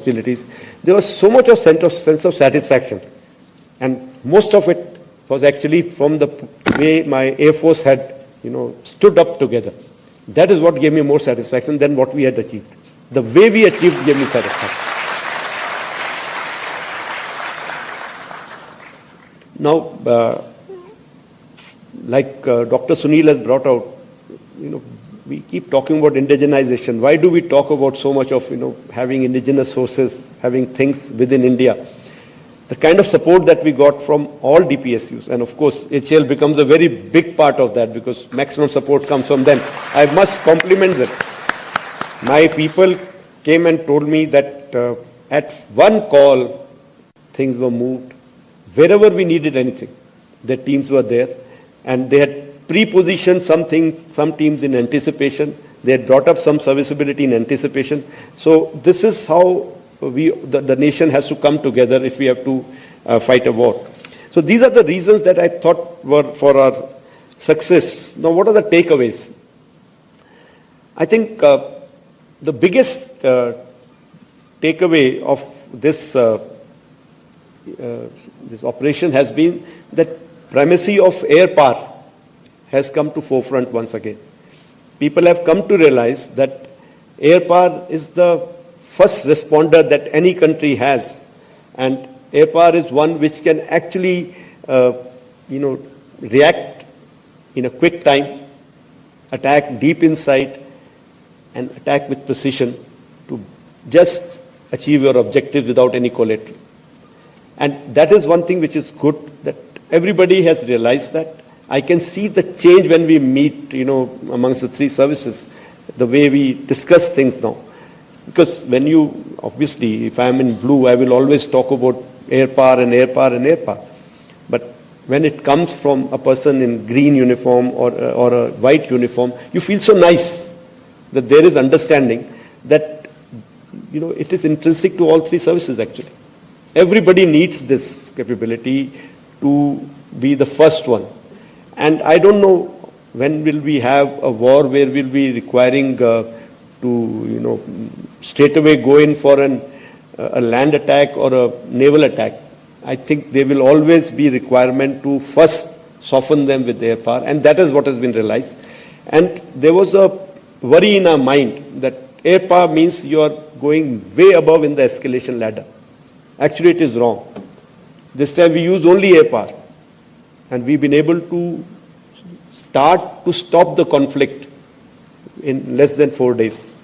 facilities, there was so much of sense of satisfaction. And most of it was actually from the way my Air Force had, stood up together. That is what gave me more satisfaction than what we had achieved. The way we achieved gave me satisfaction. Now, like Dr. Sunil has brought out, we keep talking about indigenization. Why do we talk about so much of, having indigenous sources, having things within India? The kind of support that we got from all DPSUs, and of course, HAL becomes a very big part of that because maximum support comes from them. I must compliment them. My people came and told me that at one call, things were moved. Wherever we needed anything, their teams were there, and they had pre-positioned some teams in anticipation. They had brought up some serviceability in anticipation. So this is how the nation has to come together if we have to fight a war. So these are the reasons that I thought were for our success. Now, what are the takeaways? I think the biggest takeaway of this operation has been that primacy of air power has come to forefront once again. People have come to realize that air power is the first responder that any country has, and air power is one which can actually, react in a quick time, attack deep inside, and attack with precision to just achieve your objectives without any collateral. And that is one thing which is good, that everybody has realized that. I can see the change when we meet, amongst the three services, the way we discuss things now. Because when obviously, if I'm in blue, I will always talk about air power and air power and air power. But when it comes from a person in green uniform or a white uniform, you feel so nice that there is understanding that, it is intrinsic to all three services actually. Everybody needs this capability to be the first one. And I don't know when will we have a war where we'll be requiring to, straight away go in for a land attack or a naval attack. I think there will always be requirement to first soften them with air power, and that is what has been realized. And there was a worry in our mind that air power means you are going way above in the escalation ladder. Actually, it is wrong. This time we use only air power, and we've been able to start to stop the conflict in less than 4 days.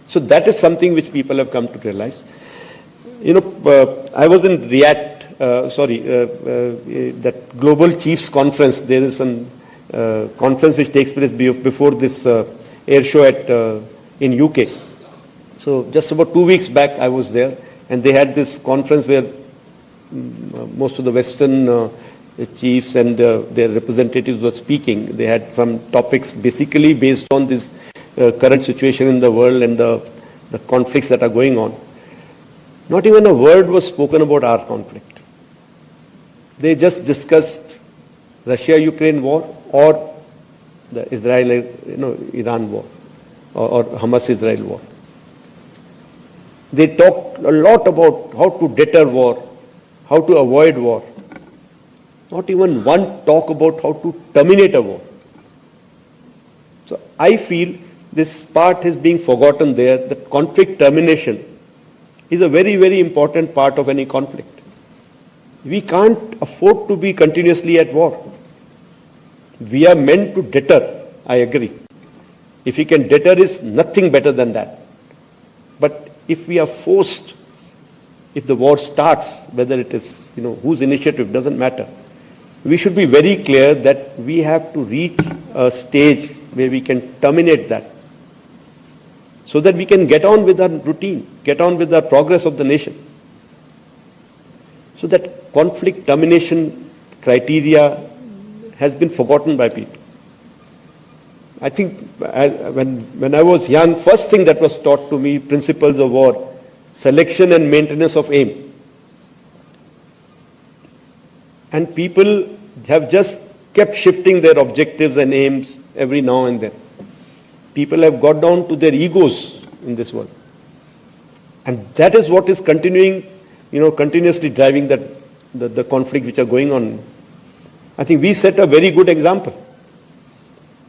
So that is something which people have come to realize. I was in Riyadh, that Global Chiefs Conference. There is some conference which takes place before this air show in UK. So just about 2 weeks back I was there, and they had this conference where most of the Western chiefs and their representatives were speaking. They had some topics basically based on this current situation in the world and the conflicts that are going on. Not even a word was spoken about our conflict. They just discussed Russia-Ukraine war or the Israel-Iran war or Hamas-Israel war. They talked a lot about how to deter war, how to avoid war. Not even one talk about how to terminate a war. So I feel this part is being forgotten there, that conflict termination is a very, very important part of any conflict. We can't afford to be continuously at war. We are meant to deter, I agree. If we can deter, is nothing better than that. But if we are forced, if the war starts, whether it is, whose initiative, doesn't matter. We should be very clear that we have to reach a stage where we can terminate that, so that we can get on with our routine, get on with the progress of the nation. So that conflict termination criteria has been forgotten by people. I think when I was young, first thing that was taught to me, principles of war, selection and maintenance of aim. And people have just kept shifting their objectives and aims every now and then. People have got down to their egos in this world. And that is what is continuing, continuously driving the conflict which are going on. I think we set a very good example.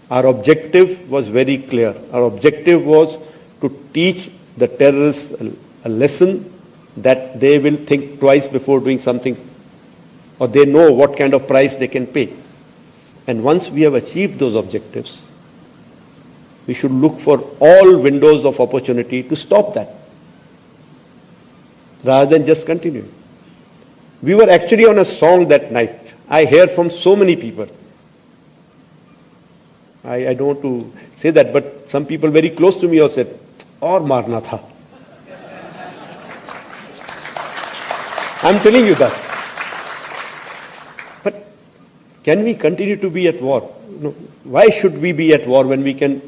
Our objective was very clear. Our objective was to teach the terrorists a lesson that they will think twice before doing something, or they know what kind of price they can pay. And once we have achieved those objectives, we should look for all windows of opportunity to stop that, rather than just continuing. We were actually on a song that night. I hear from so many people. I don't want to say that, but some people very close to me have said, "Aur marna tha." I'm telling you that. But can we continue to be at war? No. Why should we be at war when we can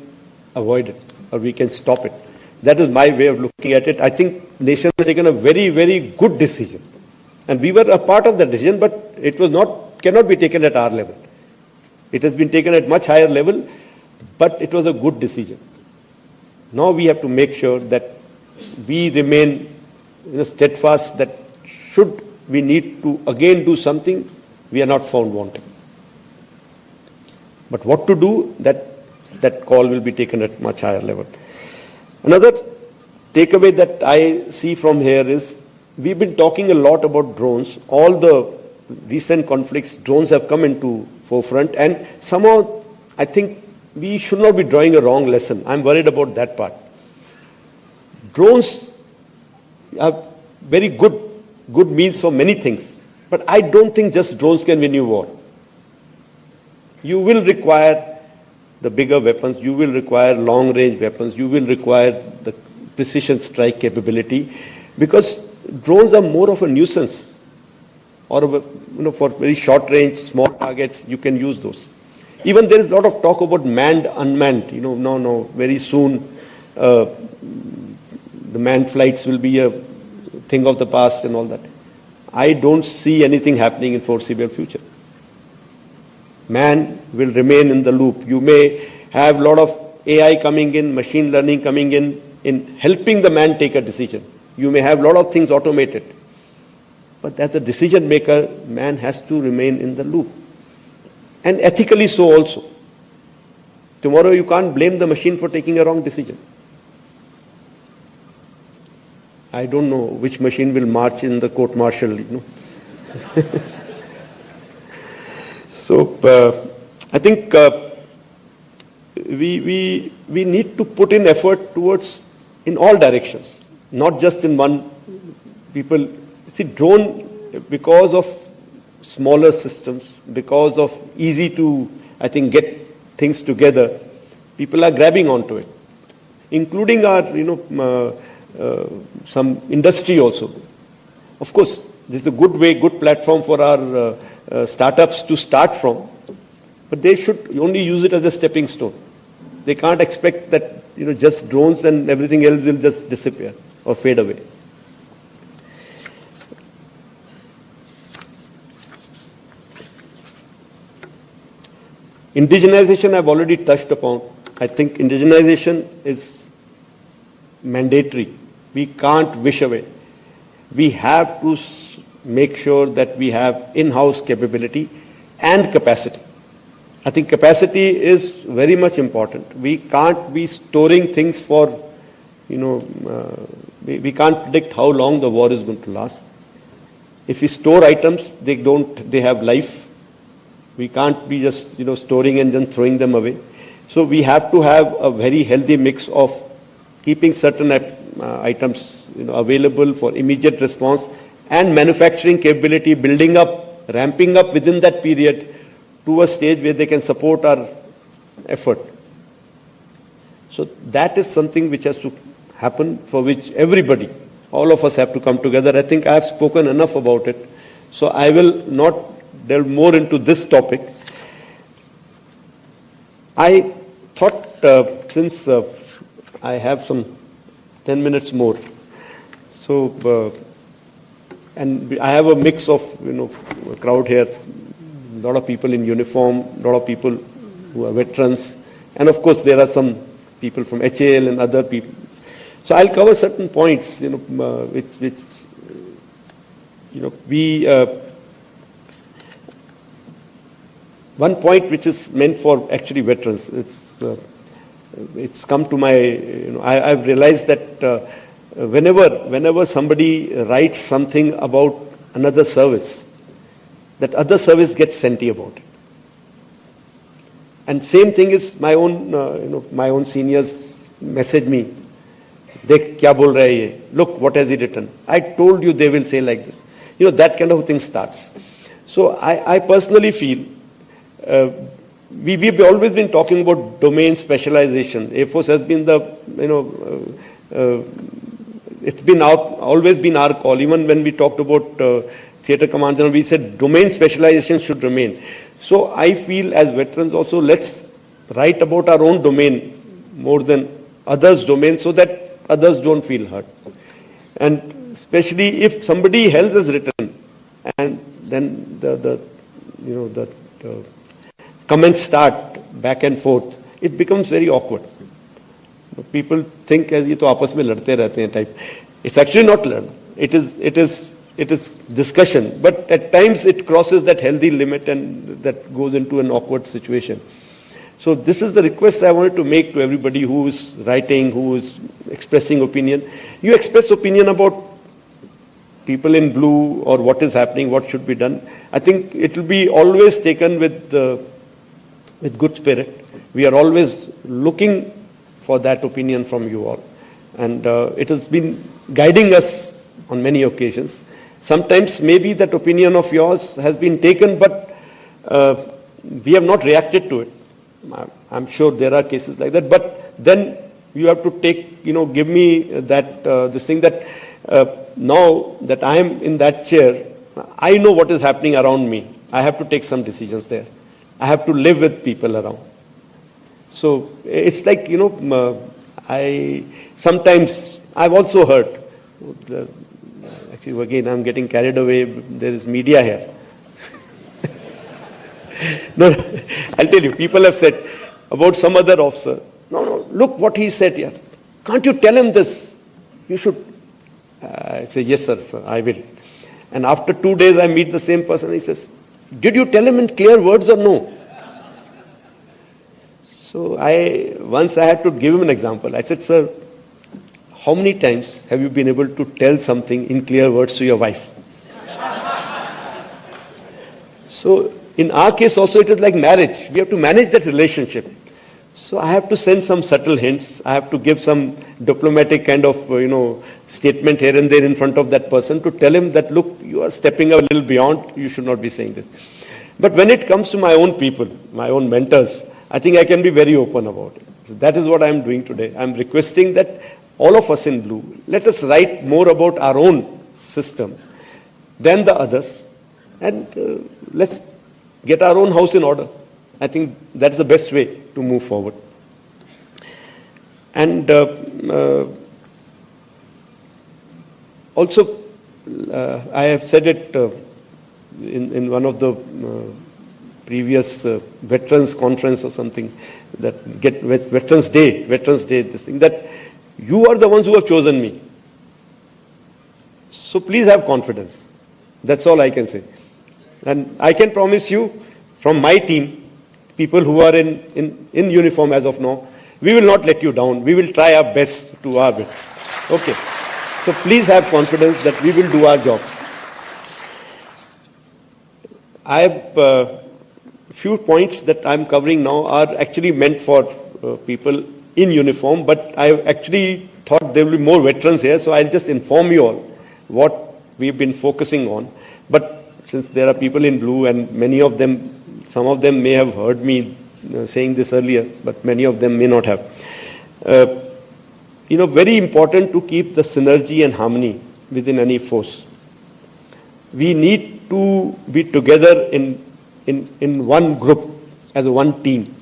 avoid it or we can stop it? That is my way of looking at it. I think the nation has taken a very, very good decision. And we were a part of that decision, but it was cannot be taken at our level. It has been taken at much higher level, but it was a good decision. Now we have to make sure that we remain steadfast, that should we need to again do something, we are not found wanting. But what to do, that call will be taken at much higher level. Another takeaway that I see from here is, we've been talking a lot about drones. All the recent conflicts, drones have come into forefront, and somehow I think we should not be drawing a wrong lesson. I'm worried about that part. Drones are very good means for many things, but I don't think just drones can win you war. You will require the bigger weapons, you will require long-range weapons, you will require the precision strike capability, because drones are more of a nuisance, or for very short-range, small targets, you can use those. Even there is a lot of talk about manned, unmanned. No, very soon the manned flights will be a thing of the past and all that. I don't see anything happening in foreseeable future. Man will remain in the loop. You may have a lot of AI coming in, machine learning coming in helping the man take a decision. You may have a lot of things automated. But as a decision maker, man has to remain in the loop. And ethically so also. Tomorrow you can't blame the machine for taking a wrong decision. I don't know which machine will march in the court martial, So I think we need to put in effort towards in all directions, not just in one. People see drone, because of smaller systems, because of easy to, I think, get things together, people are grabbing onto it, including our, some industry also. Of course, this is a good way, good platform for our startups to start from, but they should only use it as a stepping stone. They can't expect that, just drones and everything else will just disappear or fade away. Indigenization I've already touched upon. I think indigenization is mandatory. We can't wish away. We have to make sure that we have in-house capability and capacity. I think capacity is very much important. We can't be storing things for, we can't predict how long the war is going to last. If we store items, they have life. We can't be just, storing and then throwing them away. So we have to have a very healthy mix of keeping certain items, available for immediate response, and manufacturing capability, building up, ramping up within that period to a stage where they can support our effort. So that is something which has to happen, for which everybody, all of us have to come together. I think I have spoken enough about it. So I will not delve more into this topic. I thought, since I have some 10 minutes more, so and I have a mix of a crowd here, a lot of people in uniform, a lot of people who are veterans, and of course there are some people from HAL and other people. So I'll cover certain points, which one point which is meant for actually veterans. It's come to my, I've realized that whenever somebody writes something about another service, that other service gets senti about it. And same thing is my own seniors message me. Dekh kya bol rahe hai ye? Look, what has he written? I told you they will say like this. That kind of thing starts. So I personally feel we've always been talking about domain specialization. Air Force has been it's been always been our call. Even when we talked about theatre command general, we said domain specialization should remain. So I feel as veterans also, let's write about our own domain more than others' domain so that others don't feel hurt. And especially if somebody else has written and then the comments start back and forth, it becomes very awkward. People think as ye to aapas mein ladte rehte hain type. It's actually not learn. It is discussion, but at times it crosses that healthy limit and that goes into an awkward situation. So this is the request I wanted to make to everybody who is writing, who is expressing opinion. You express opinion about people in blue or what is happening, what should be done. I think it will be always taken with good spirit. We are always looking for that opinion from you all. And it has been guiding us on many occasions. Sometimes maybe that opinion of yours has been taken, but we have not reacted to it. I'm sure there are cases like that, but then you have to take, give me that, this thing that now that I am in that chair, I know what is happening around me. I have to take some decisions there. I have to live with people around. So it's like, sometimes I've also heard, actually again I'm getting carried away, there is media here. No, I'll tell you, people have said about some other officer, no, look what he said here. Can't you tell him this? You should. I say, yes, sir, I will. And after 2 days, I meet the same person. He says, did you tell him in clear words or no? So once I had to give him an example. I said, sir, how many times have you been able to tell something in clear words to your wife? So in our case also, it is like marriage. We have to manage that relationship. So I have to send some subtle hints. I have to give some diplomatic kind of, statement here and there in front of that person to tell him that, look, you are stepping a little beyond. You should not be saying this. But when it comes to my own people, my own mentors, I think I can be very open about it. So that is what I am doing today. I am requesting that all of us in blue, let us write more about our own system than the others. And let's get our own house in order. I think that's the best way to move forward. And also, I have said it in one of the previous Veterans Conference or something, that Veterans Day, this thing, that you are the ones who have chosen me. So please have confidence. That's all I can say. And I can promise you, from my team, people who are in uniform as of now, we will not let you down. We will try our best to our bit. Okay. So please have confidence that we will do our job. I have few points that I'm covering now are actually meant for people in uniform, but I actually thought there will be more veterans here, so I'll just inform you all what we've been focusing on. But since there are people in blue and many of them, some of them may have heard me saying this earlier, but many of them may not have. Very important to keep the synergy and harmony within any force. We need to be together in one group, as one team.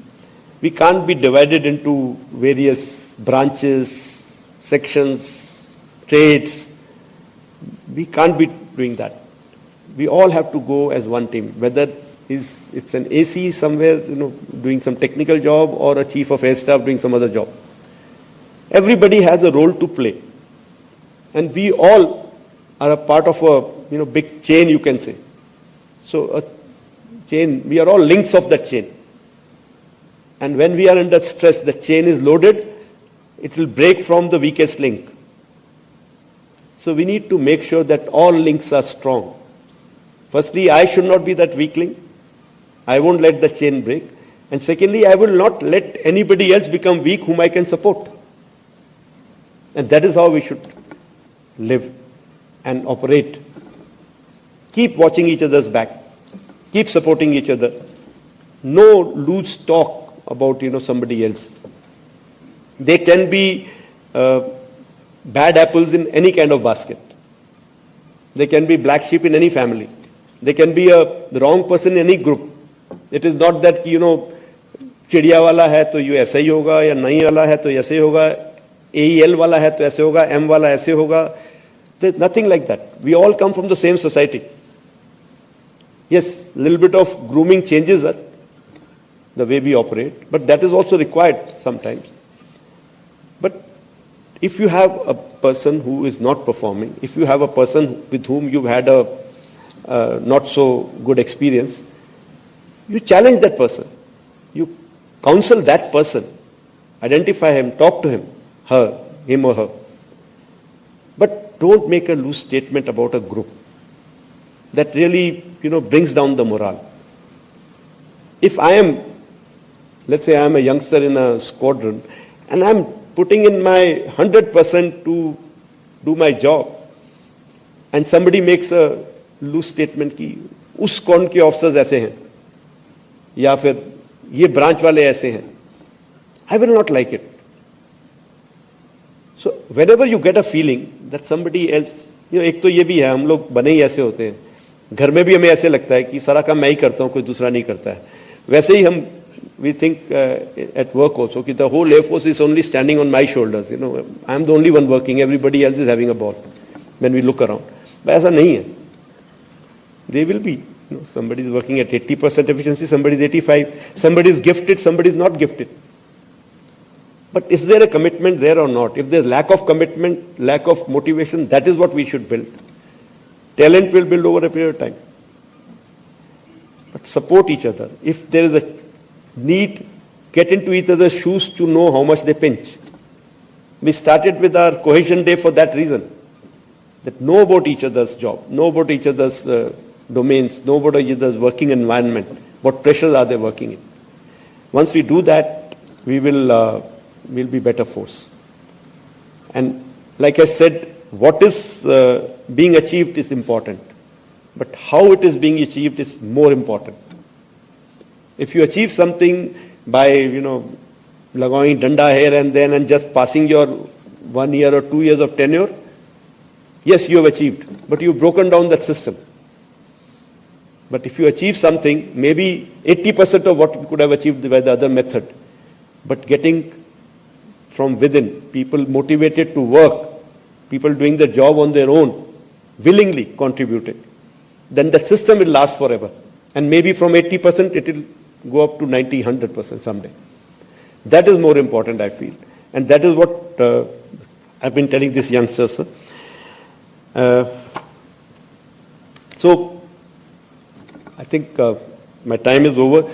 We can't be divided into various branches, sections, trades. We can't be doing that. We all have to go as one team, whether it's an AC somewhere, doing some technical job, or a chief of air staff doing some other job. Everybody has a role to play. And we all are a part of a big chain, you can say. So a chain, we are all links of that chain. And when we are under stress, the chain is loaded, it will break from the weakest link. So we need to make sure that all links are strong. Firstly, I should not be that weak link. I won't let the chain break. And secondly, I will not let anybody else become weak whom I can support. And that is how we should live and operate. Keep watching each other's back. Keep supporting each other. No loose talk about somebody else. They can be bad apples in any kind of basket. They can be black sheep in any family. They can be the wrong person in any group. It is not that चिड़िया वाला है तो ये ऐसा ही होगा, या नहीं वाला है तो ऐसे होगा, AEL वाला है तो ऐसे होगा, M वाला ऐसे होगा. There's nothing like that. We all come from the same society. Yes, a little bit of grooming changes us, the way we operate, but that is also required sometimes. But if you have a person who is not performing, if you have a person with whom you've had a not so good experience, you challenge that person. You counsel that person. Identify him, talk to him, him or her. But don't make a loose statement about a group. That really, brings down the morale. If I am, let's say I am a youngster in a squadron, and I'm putting in my 100% to do my job, and somebody makes a loose statement कि उस squadron के officers ऐसे हैं, या फिर ये branch वाले ऐसे हैं, I will not like it. So whenever you get a feeling that somebody else, एक तो ये भी है, हम लोग बने ही ऐसे होते हैं, घर में भी हमें ऐसे लगता है कि सारा काम मैं ही करता हूँ, कोई दूसरा नहीं करता है. वैसे ही हम we think at work also कि the whole Air Force is only standing on my shoulders. I am the only one working, everybody else is having a ball when we look around. But ऐसा नहीं है. They will be. Somebody is working at 80% efficiency, somebody is 85, somebody is gifted, somebody is not gifted. But is there a commitment there or not? If there is lack of commitment, lack of motivation, that is what we should build. Talent will build over a period of time. But support each other. If there is a need, get into each other's shoes to know how much they pinch. We started with our cohesion day for that reason. That know about each other's job, know about each other's domains, know about each other's working environment, what pressures are they working in. Once we do that, we will be better force. And like I said, what is being achieved is important, but how it is being achieved is more important. If you achieve something by, लगाएं डंडा here and then and just passing your 1 year or 2 years of tenure, yes, you have achieved, but you've broken down that system. But if you achieve something, maybe 80% of what we could have achieved by the other method, but getting from within, people motivated to work, people doing the job on their own, willingly contributed, then the system will last forever. And maybe from 80%, it will go up to 90, 100% someday. That is more important, I feel. And that is what I've been telling these youngsters. So, I think my time is over.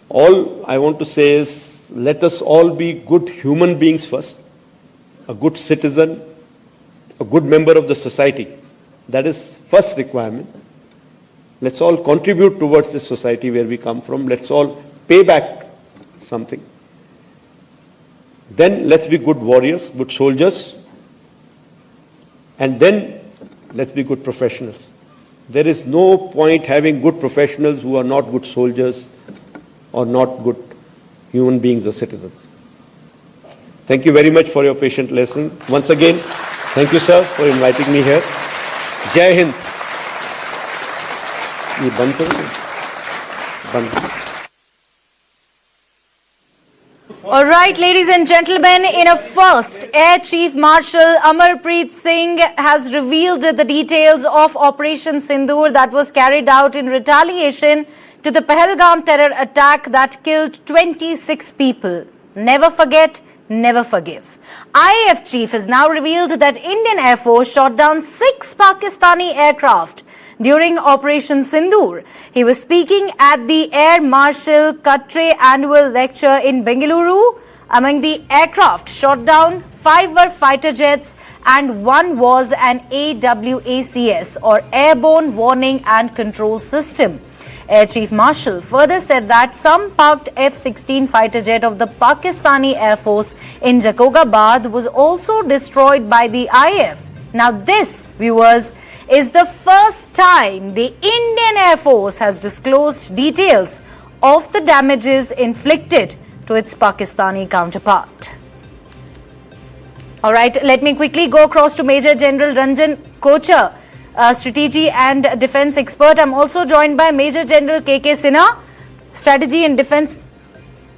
All I want to say is, let us all be good human beings first, a good citizen, a good member of the society. That is first requirement. Let's all contribute towards this society where we come from. Let's all pay back something. Then let's be good warriors, good soldiers. And then let's be good professionals. There is no point having good professionals who are not good soldiers or not good human beings or citizens. Thank you very much for your patient listening. Once again, thank you, sir, for inviting me here. Jai Hind. ये बंद करो, बंद करो. All right, ladies and gentlemen, in a first, Air Chief Marshal Amarpreet Singh has revealed the details of Operation Sindoor that was carried out in retaliation to the Pahalgam terror attack that killed 26 people. Never forget, never forgive. IAF chief has now revealed that Indian Air Force shot down 6 Pakistani aircraft during Operation Sindoor. He was speaking at the Air Marshal Katre annual lecture in Bengaluru. Among the aircraft shot down, 5 were fighter jets and 1 was an AW&CS or Airborne Warning and Control System. Air Chief Marshal further said that some parked F-16 fighter jet of the Pakistani Air Force in Jacobabad was also destroyed by the IAF. Now this, viewers, is the first time the Indian Air Force has disclosed details of the damages inflicted to its Pakistani counterpart. All right, let me quickly go across to Major General Ranjan Kochar, strategy and defense expert. I'm also joined by Major General K.K. Sinha, strategy and defense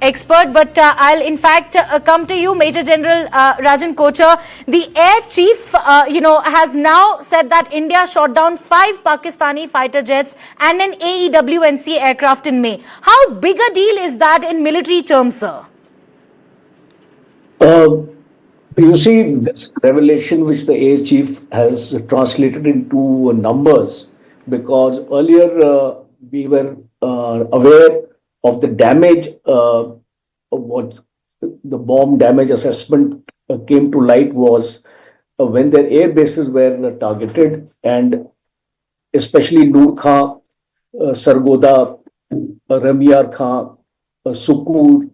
expert. But I'll in fact come to you, Major General Rajan Kochar. The air chief, has now said that India shot down 5 Pakistani fighter jets and an AW&C aircraft in May. How big a deal is that in military terms, sir? You see, this revelation which the Air Chief has translated into numbers, because earlier we were aware of the damage, what the bomb damage assessment came to light was when their air bases were targeted, and especially Noor Khan, Sargoda, Ramyar Khan, Sukur,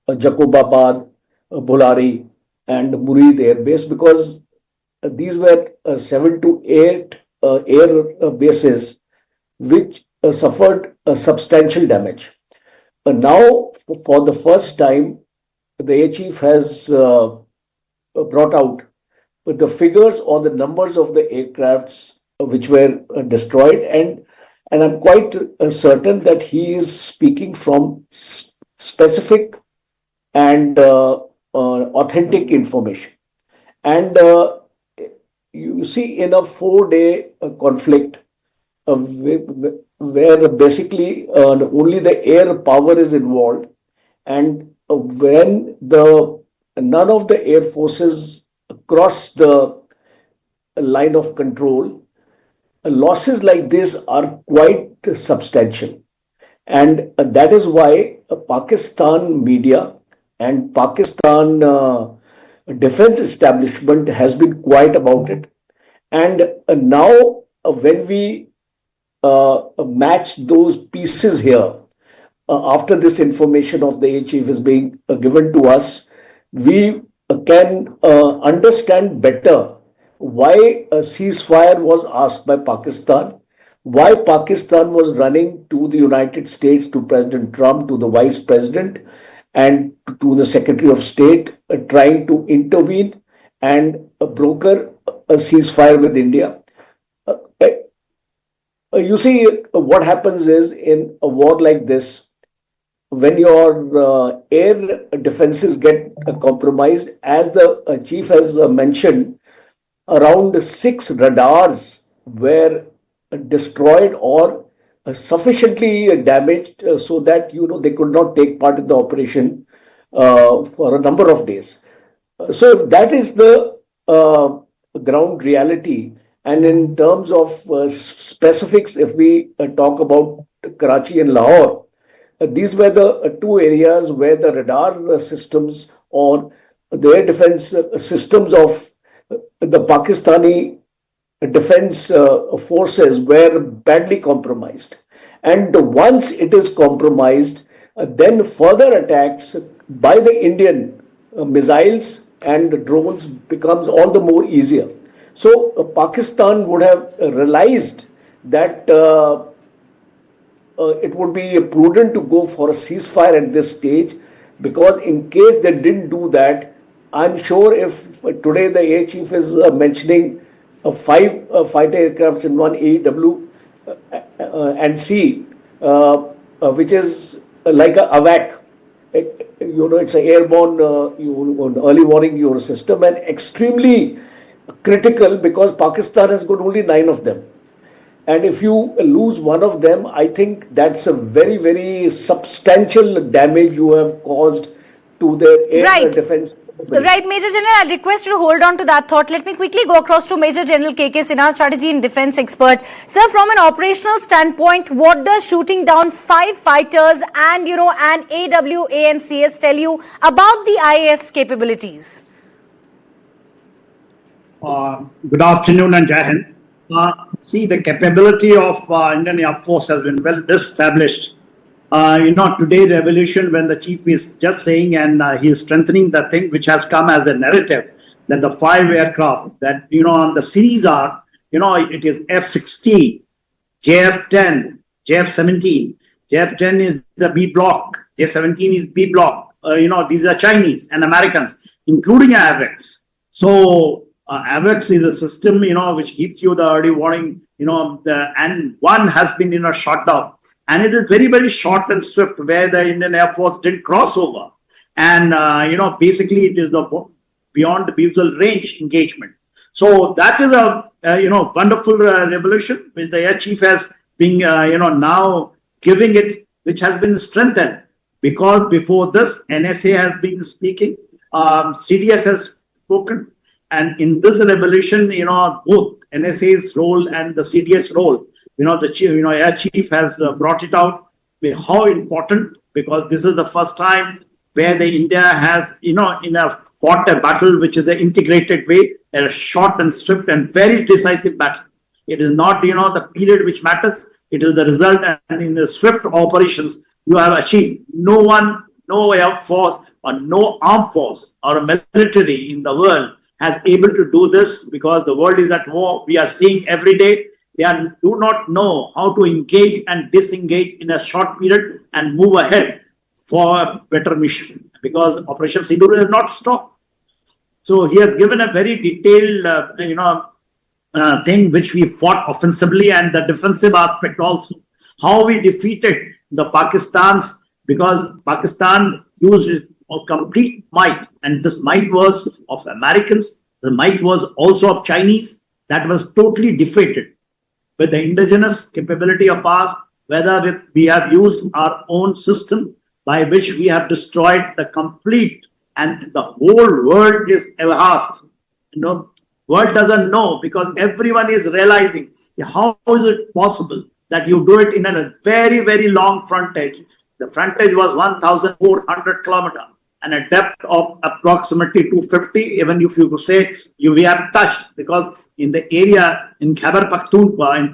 Jacobabad, Bolari, and Murid Air Base, because these were 7 to 8 air bases which suffered substantial damage. Now, for the first time, the Air Chief has brought out the figures or the numbers of the aircrafts which were destroyed, and I'm quite certain that he is speaking from specific and authentic information. And you see, in a 4-day conflict where basically only the air power is involved, and when none of the air forces cross the line of control, losses like this are quite substantial. And that is why Pakistan media and Pakistan defense establishment has been quiet about it. And now when we match those pieces here, after this information of the Air Chief is being given to us, we can understand better why a ceasefire was asked by Pakistan, why Pakistan was running to the United States, to President Trump, to the Vice President, and to the Secretary of State, trying to intervene and broker a ceasefire with India. You see, what happens is, in a war like this, when your air defenses get compromised, as the chief has mentioned, around 6 radars were destroyed or sufficiently damaged so that they could not take part in the operation for a number of days. So that is the ground reality. And in terms of specifics, if we talk about Karachi and Lahore, these were the 2 areas where the radar systems or the air defense systems of the Pakistani defense forces were badly compromised. And once it is compromised, then further attacks by the Indian missiles and drones becomes all the more easier. So Pakistan would have realized that it would be prudent to go for a ceasefire at this stage, because in case they didn't do that, I'm sure if today the Air Chief is mentioning 5 fighter aircrafts and 1 AW&C, which is like a AWAC. It's an airborne early warning system, and extremely critical because Pakistan has got only 9 of them. And if you lose one of them, I think that's a very, very substantial damage you have caused to the air defense Right, Major General, I'll request you to hold on to that thought. Let me quickly go across to Major General KK Sinha, strategy and defense expert. Sir, from an operational standpoint, what does shooting down 5 fighters and, an AW&CS tell you about the IAF's capabilities? Good afternoon and Jai Hind. See, the capability of Indian Air Force has been well established. Today the evolution, when the chief is just saying and he is strengthening the thing which has come as a narrative, that the 5 aircraft that, the series are, it is F-16, JF-10, JF-17. JF-10 is the B block, J-17 is B block. These are Chinese and Americans, including AWACS. So AWACS is a system, which gives you the early warning, and one has been, shot down. And it is very, very short and swift, where the Indian Air Force didn't cross over. And, basically it is the beyond the visual range engagement. So that is a, wonderful revolution, which the Air Chief has been, now giving it, which has been strengthened. Because before this, NSA has been speaking, CDS has spoken. And in this revolution, both NSA's role and the CDS role, the chief, Air Chief has brought it out. How important, because this is the first time where the India has, fought a battle which is an integrated way, a short and swift and very decisive battle. It is not, the period which matters. It is the result, and in the swift operations, you have achieved. No one, no Air Force or no armed force or a military in the world has able to do this, because the world is at war. We are seeing every day. They do not know how to engage and disengage in a short period and move ahead for a better mission, because Operation Sindoor has not stopped. So he has given a very detailed, thing which we fought offensively, and the defensive aspect also. How we defeated the Pakistan's, because Pakistan used a complete might, and this might was of Americans, the might was also of Chinese, that was totally defeated. With the indigenous capability of ours, whether we have used our own system by which we have destroyed the complete, and the whole world is aghast. World doesn't know, because everyone is realizing how is it possible that you do it in a very, very long frontage. The frontage was 1,400 kilometers and a depth of approximately 250. Even if you could say we have touched, because in the area in Khyber Pakhtunkhwa, in